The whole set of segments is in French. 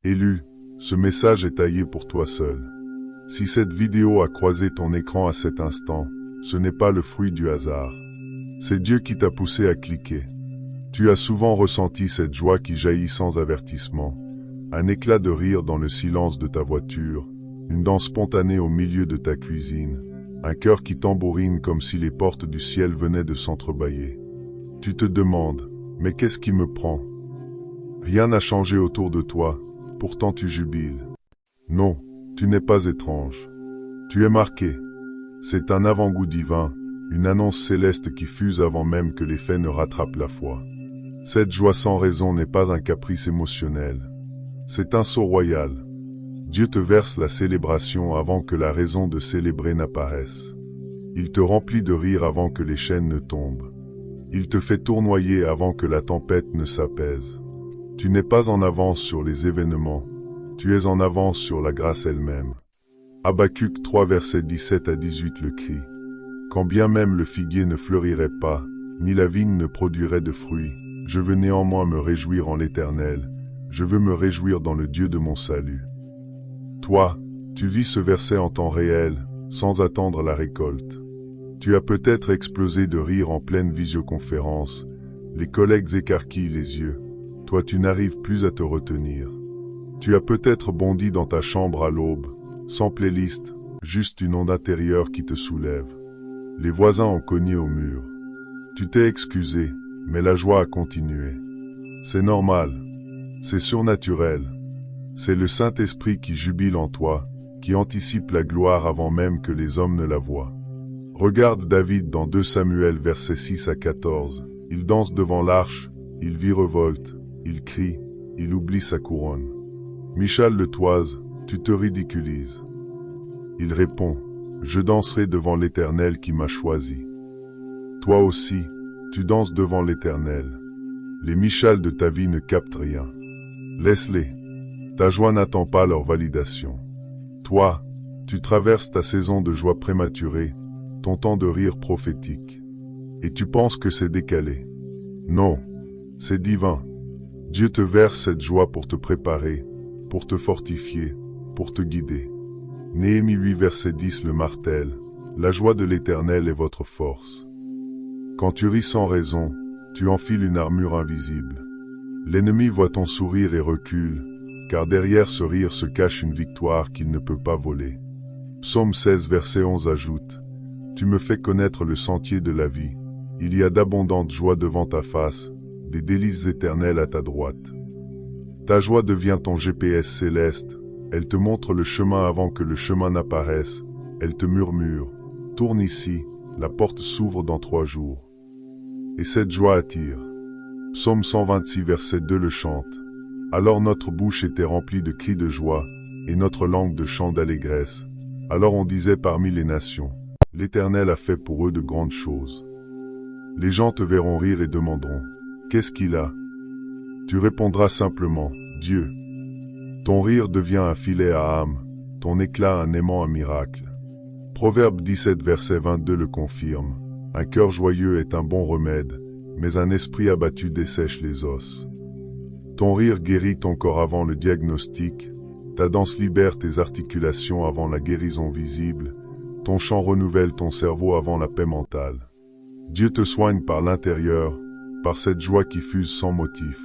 Élu, ce message est taillé pour toi seul. Si cette vidéo a croisé ton écran à cet instant, ce n'est pas le fruit du hasard. C'est Dieu qui t'a poussé à cliquer. Tu as souvent ressenti cette joie qui jaillit sans avertissement, un éclat de rire dans le silence de ta voiture, une danse spontanée au milieu de ta cuisine, un cœur qui tambourine comme si les portes du ciel venaient de s'entrebâiller. Tu te demandes, mais qu'est-ce qui me prend? Rien n'a changé autour de toi, pourtant tu jubiles. Non, tu n'es pas étrange. Tu es marqué. C'est un avant-goût divin, une annonce céleste qui fuse avant même que les faits ne rattrapent la foi. Cette joie sans raison n'est pas un caprice émotionnel. C'est un sceau royal. Dieu te verse la célébration avant que la raison de célébrer n'apparaisse. Il te remplit de rire avant que les chaînes ne tombent. Il te fait tournoyer avant que la tempête ne s'apaise. Tu n'es pas en avance sur les événements, tu es en avance sur la grâce elle-même. Habacuc 3 versets 17 à 18 le crie. Quand bien même le figuier ne fleurirait pas, ni la vigne ne produirait de fruits, je veux néanmoins me réjouir en l'Éternel, je veux me réjouir dans le Dieu de mon salut. Toi, tu vis ce verset en temps réel, sans attendre la récolte. Tu as peut-être explosé de rire en pleine visioconférence, les collègues écarquillent les yeux. Toi tu n'arrives plus à te retenir. Tu as peut-être bondi dans ta chambre à l'aube, sans playlist, juste une onde intérieure qui te soulève. Les voisins ont cogné au mur. Tu t'es excusé, mais la joie a continué. C'est normal, c'est surnaturel. C'est le Saint-Esprit qui jubile en toi, qui anticipe la gloire avant même que les hommes ne la voient. Regarde David dans 2 Samuel versets 6 à 14. Il danse devant l'arche, il virevolte, il crie, il oublie sa couronne. Michal le toise, tu te ridiculises. Il répond, je danserai devant l'Éternel qui m'a choisi. Toi aussi, tu danses devant l'Éternel. Les Michal de ta vie ne captent rien. Laisse-les. Ta joie n'attend pas leur validation. Toi, tu traverses ta saison de joie prématurée, ton temps de rire prophétique. Et tu penses que c'est décalé. Non, c'est divin. Dieu te verse cette joie pour te préparer, pour te fortifier, pour te guider. Néhémie 8 verset 10 le martèle, la joie de l'Éternel est votre force. Quand tu ris sans raison, tu enfiles une armure invisible. L'ennemi voit ton sourire et recule, car derrière ce rire se cache une victoire qu'il ne peut pas voler. Psaume 16 verset 11 ajoute, tu me fais connaître le sentier de la vie, il y a d'abondantes joies devant ta face, des délices éternelles à ta droite. Ta joie devient ton GPS céleste, elle te montre le chemin avant que le chemin n'apparaisse, elle te murmure, tourne ici, la porte s'ouvre dans 3 jours. Et cette joie attire. Psaume 126 verset 2 le chante. Alors notre bouche était remplie de cris de joie, et notre langue de chants d'allégresse. Alors on disait parmi les nations, l'Éternel a fait pour eux de grandes choses. Les gens te verront rire et demanderont, qu'est-ce qu'il a? Tu répondras simplement, Dieu. Ton rire devient un filet à âme, ton éclat un aimant à miracle. Proverbe 17 verset 22 le confirme, un cœur joyeux est un bon remède, mais un esprit abattu dessèche les os. Ton rire guérit ton corps avant le diagnostic, ta danse libère tes articulations avant la guérison visible, ton chant renouvelle ton cerveau avant la paix mentale. Dieu te soigne par l'intérieur, par cette joie qui fuse sans motif.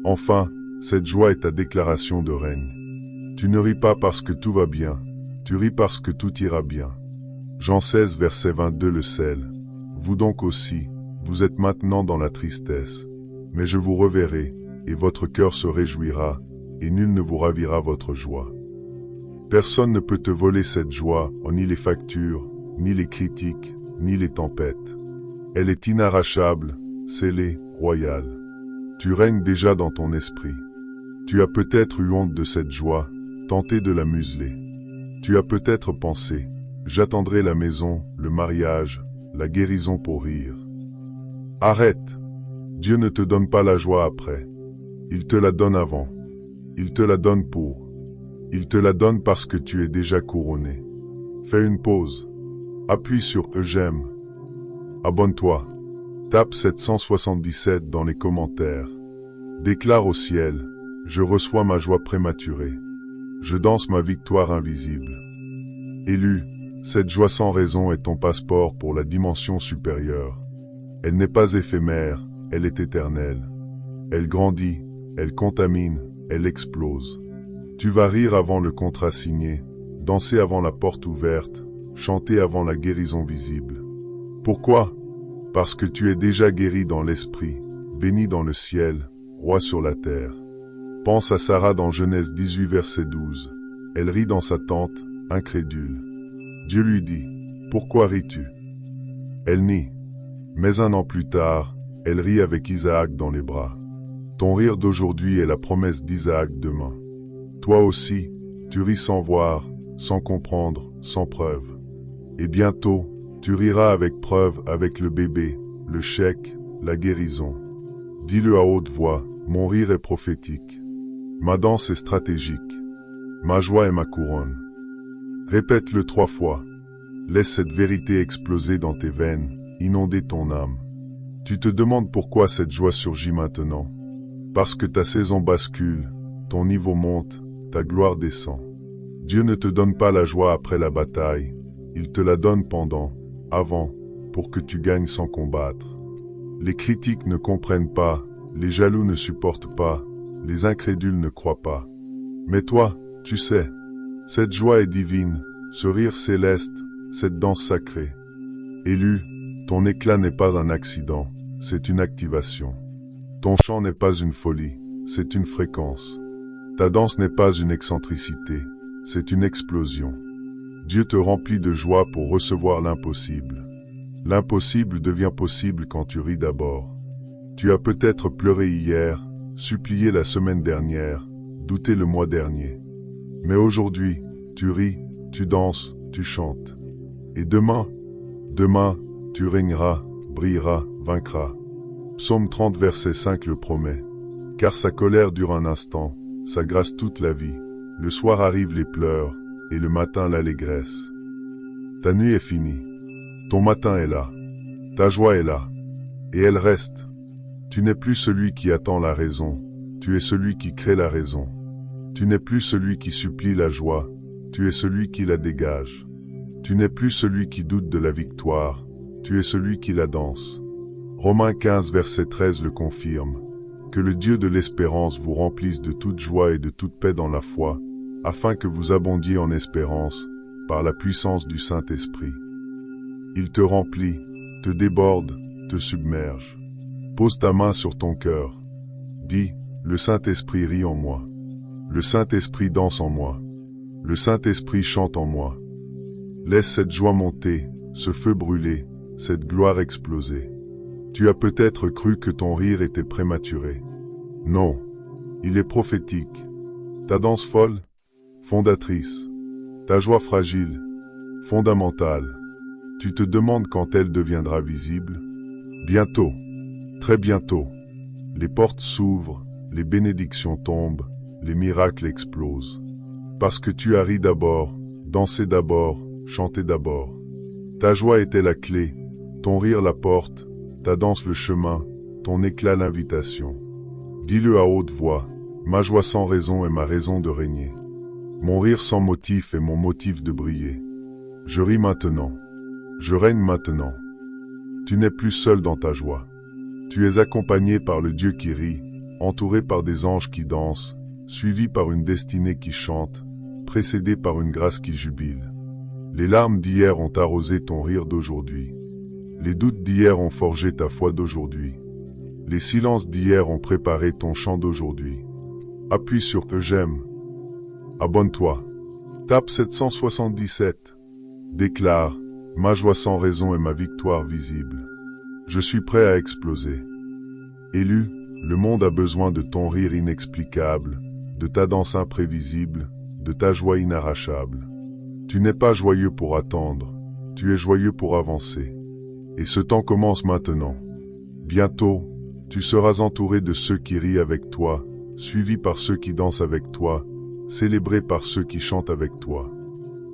Enfin, cette joie est ta déclaration de règne. Tu ne ris pas parce que tout va bien, tu ris parce que tout ira bien. Jean 16 verset 22 le scelle. Vous donc aussi, vous êtes maintenant dans la tristesse, mais je vous reverrai, et votre cœur se réjouira, et nul ne vous ravira votre joie. Personne ne peut te voler cette joie, ni les factures, ni les critiques, ni les tempêtes. Elle est inarrachable, scellée, royale. Tu règnes déjà dans ton esprit. Tu as peut-être eu honte de cette joie, tenté de la museler. Tu as peut-être pensé, j'attendrai la maison, le mariage, la guérison pour rire. Arrête. Dieu ne te donne pas la joie après. Il te la donne avant. Il te la donne pour. Il te la donne parce que tu es déjà couronné. Fais une pause. Appuie sur « J'aime ». Abonne-toi. Tape 777 dans les commentaires. Déclare au ciel, Je reçois ma joie prématurée. Je danse ma victoire invisible. Élu, cette joie sans raison est ton passeport pour la dimension supérieure. Elle n'est pas éphémère, elle est éternelle. Elle grandit, elle contamine, elle explose. Tu vas rire avant le contrat signé, danser avant la porte ouverte, chanter avant la guérison visible. Pourquoi? Parce que tu es déjà guéri dans l'esprit, béni dans le ciel, roi sur la terre. Pense à Sarah dans Genèse 18 verset 12. Elle rit dans sa tente, incrédule. Dieu lui dit, « Pourquoi ris-tu » Elle nie. Mais un an plus tard, elle rit avec Isaac dans les bras. Ton rire d'aujourd'hui est la promesse d'Isaac demain. Toi aussi, tu ris sans voir, sans comprendre, sans preuve. Et bientôt, tu riras avec preuve avec le bébé, le chèque, la guérison. Dis-le à haute voix, mon rire est prophétique. Ma danse est stratégique. Ma joie est ma couronne. Répète-le 3 fois. Laisse cette vérité exploser dans tes veines, inonder ton âme. Tu te demandes pourquoi cette joie surgit maintenant. Parce que ta saison bascule, ton niveau monte, ta gloire descend. Dieu ne te donne pas la joie après la bataille, il te la donne pendant, avant, pour que tu gagnes sans combattre. Les critiques ne comprennent pas, les jaloux ne supportent pas, les incrédules ne croient pas. Mais toi, tu sais, cette joie est divine, ce rire céleste, cette danse sacrée. Élu, ton éclat n'est pas un accident, c'est une activation. Ton chant n'est pas une folie, c'est une fréquence. Ta danse n'est pas une excentricité, c'est une explosion. Dieu te remplit de joie pour recevoir l'impossible. L'impossible devient possible quand tu ris d'abord. Tu as peut-être pleuré hier, supplié la semaine dernière, douté le mois dernier. Mais aujourd'hui, tu ris, tu danses, tu chantes. Et demain, tu régneras, brilleras, vaincras. Psaume 30 verset 5 le promet. Car sa colère dure un instant, sa grâce toute la vie. Le soir arrivent les pleurs, et le matin l'allégresse. Ta nuit est finie. Ton matin est là. Ta joie est là. Et elle reste. Tu n'es plus celui qui attend la raison. Tu es celui qui crée la raison. Tu n'es plus celui qui supplie la joie. Tu es celui qui la dégage. Tu n'es plus celui qui doute de la victoire. Tu es celui qui la danse. Romains 15 verset 13 le confirme. Que le Dieu de l'espérance vous remplisse de toute joie et de toute paix dans la foi, afin que vous abondiez en espérance, par la puissance du Saint-Esprit. Il te remplit, te déborde, te submerge. Pose ta main sur ton cœur. Dis, le Saint-Esprit rit en moi. Le Saint-Esprit danse en moi. Le Saint-Esprit chante en moi. Laisse cette joie monter, ce feu brûler, cette gloire exploser. Tu as peut-être cru que ton rire était prématuré. Non, il est prophétique. Ta danse folle, fondatrice. Ta joie fragile, fondamentale. Tu te demandes quand elle deviendra visible. Bientôt, très bientôt. Les portes s'ouvrent, les bénédictions tombent, les miracles explosent. Parce que tu as ri d'abord, dansé d'abord, chanté d'abord. Ta joie était la clé, ton rire la porte, ta danse le chemin, ton éclat l'invitation. Dis-le à haute voix, ma joie sans raison est ma raison de régner. Mon rire sans motif est mon motif de briller. Je ris maintenant. Je règne maintenant. Tu n'es plus seul dans ta joie. Tu es accompagné par le Dieu qui rit, entouré par des anges qui dansent, suivi par une destinée qui chante, précédé par une grâce qui jubile. Les larmes d'hier ont arrosé ton rire d'aujourd'hui. Les doutes d'hier ont forgé ta foi d'aujourd'hui. Les silences d'hier ont préparé ton chant d'aujourd'hui. Appuie sur que j'aime. Abonne-toi. Tape 777. Déclare, ma joie sans raison est ma victoire visible. Je suis prêt à exploser. Élu, le monde a besoin de ton rire inexplicable, de ta danse imprévisible, de ta joie inarrachable. Tu n'es pas joyeux pour attendre, tu es joyeux pour avancer. Et ce temps commence maintenant. Bientôt, tu seras entouré de ceux qui rient avec toi, suivi par ceux qui dansent avec toi, célébré par ceux qui chantent avec toi.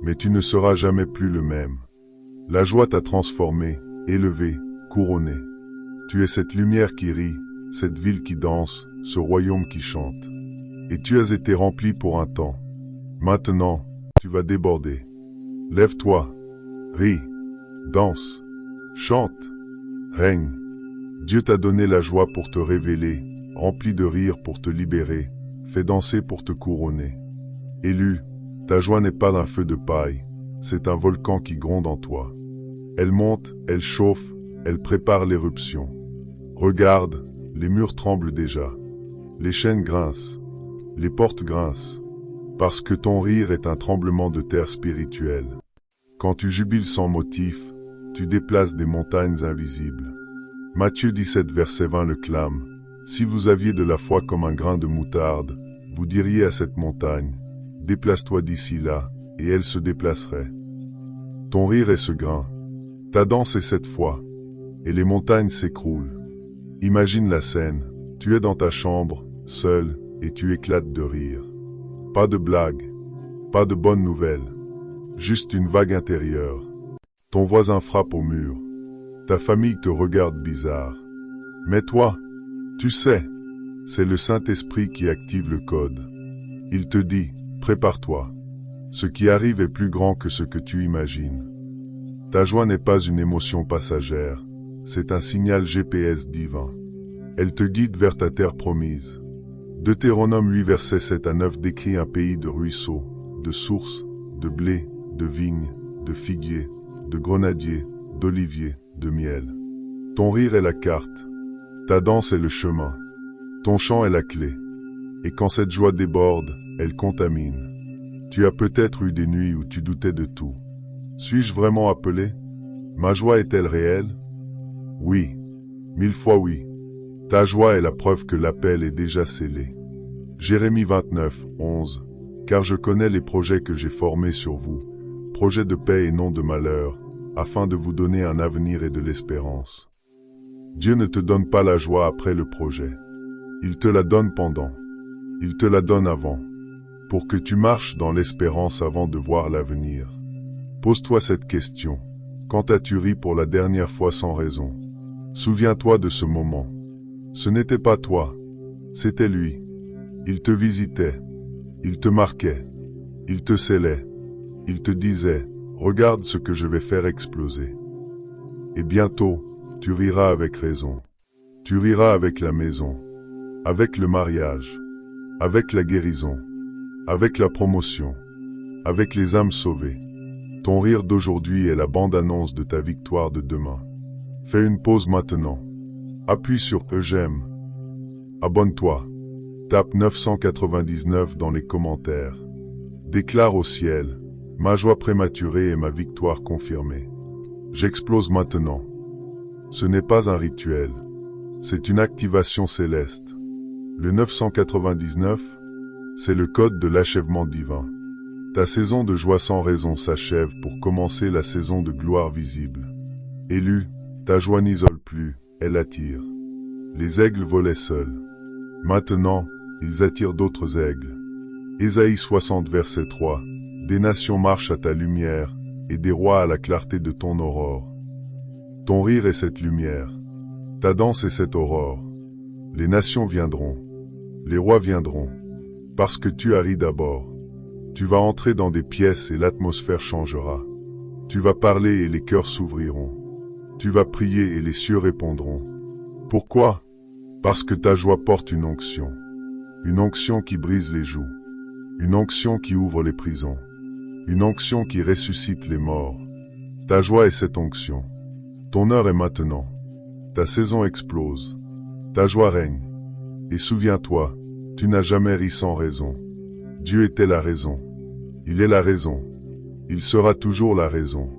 Mais tu ne seras jamais plus le même. La joie t'a transformé, élevé, couronné. Tu es cette lumière qui rit, cette ville qui danse, ce royaume qui chante. Et tu as été rempli pour un temps. Maintenant, tu vas déborder. Lève-toi, ris, danse, chante, règne. Dieu t'a donné la joie pour te révéler, rempli de rire pour te libérer, fait danser pour te couronner. Élu, ta joie n'est pas un feu de paille, c'est un volcan qui gronde en toi. Elle monte, elle chauffe, elle prépare l'éruption. Regarde, les murs tremblent déjà. Les chaînes grincent, les portes grincent, parce que ton rire est un tremblement de terre spirituel. Quand tu jubiles sans motif, tu déplaces des montagnes invisibles. Matthieu 17 verset 20 le clame. Si vous aviez de la foi comme un grain de moutarde, vous diriez à cette montagne, déplace-toi d'ici là, et elle se déplacerait. Ton rire est ce grain. Ta danse est cette foi, et les montagnes s'écroulent. Imagine la scène, tu es dans ta chambre, seul, et tu éclates de rire. Pas de blague, pas de bonnes nouvelles, juste une vague intérieure. Ton voisin frappe au mur, ta famille te regarde bizarre. Mais toi, tu sais, c'est le Saint-Esprit qui active le code. Il te dit, prépare-toi. Ce qui arrive est plus grand que ce que tu imagines. Ta joie n'est pas une émotion passagère, c'est un signal GPS divin. Elle te guide vers ta terre promise. Deutéronome 8 versets 7 à 9 décrit un pays de ruisseaux, de sources, de blé, de vignes, de figuiers, de grenadiers, d'oliviers, de miel. Ton rire est la carte, ta danse est le chemin, ton chant est la clé. Et quand cette joie déborde, elle contamine. Tu as peut-être eu des nuits où tu doutais de tout. Suis-je vraiment appelé? Ma joie est-elle réelle? Oui, 1000 fois oui. Ta joie est la preuve que l'appel est déjà scellé. Jérémie 29, 11. Car je connais les projets que j'ai formés sur vous, projets de paix et non de malheur, afin de vous donner un avenir et de l'espérance. Dieu ne te donne pas la joie après le projet. Il te la donne pendant. Il te la donne avant, pour que tu marches dans l'espérance avant de voir l'avenir. Pose-toi cette question. Quand as-tu ri pour la dernière fois sans raison? Souviens-toi de ce moment. Ce n'était pas toi, c'était lui. Il te visitait, il te marquait, il te scellait, il te disait, regarde ce que je vais faire exploser. Et bientôt, tu riras avec raison. Tu riras avec la maison, avec le mariage, avec la guérison, avec la promotion, avec les âmes sauvées. Ton rire d'aujourd'hui est la bande-annonce de ta victoire de demain. Fais une pause maintenant. Appuie sur « J'aime ». Abonne-toi. Tape 999 dans les commentaires. Déclare au ciel « Ma joie prématurée et ma victoire confirmée ». J'explose maintenant. Ce n'est pas un rituel. C'est une activation céleste. Le 999, c'est le code de l'achèvement divin. Ta saison de joie sans raison s'achève pour commencer la saison de gloire visible. Élu, ta joie n'isole plus. Elle attire. Les aigles volaient seuls. Maintenant, ils attirent d'autres aigles. Ésaïe 60 verset 3. Des nations marchent à ta lumière, et des rois à la clarté de ton aurore. Ton rire est cette lumière. Ta danse est cette aurore. Les nations viendront. Les rois viendront. Parce que tu as ri d'abord. Tu vas entrer dans des pièces et l'atmosphère changera. Tu vas parler et les cœurs s'ouvriront. Tu vas prier et les cieux répondront. Pourquoi? Parce que ta joie porte une onction. Une onction qui brise les joues. Une onction qui ouvre les prisons. Une onction qui ressuscite les morts. Ta joie est cette onction. Ton heure est maintenant. Ta saison explose. Ta joie règne. Et souviens-toi, tu n'as jamais ri sans raison. Dieu était la raison. Il est la raison. Il sera toujours la raison.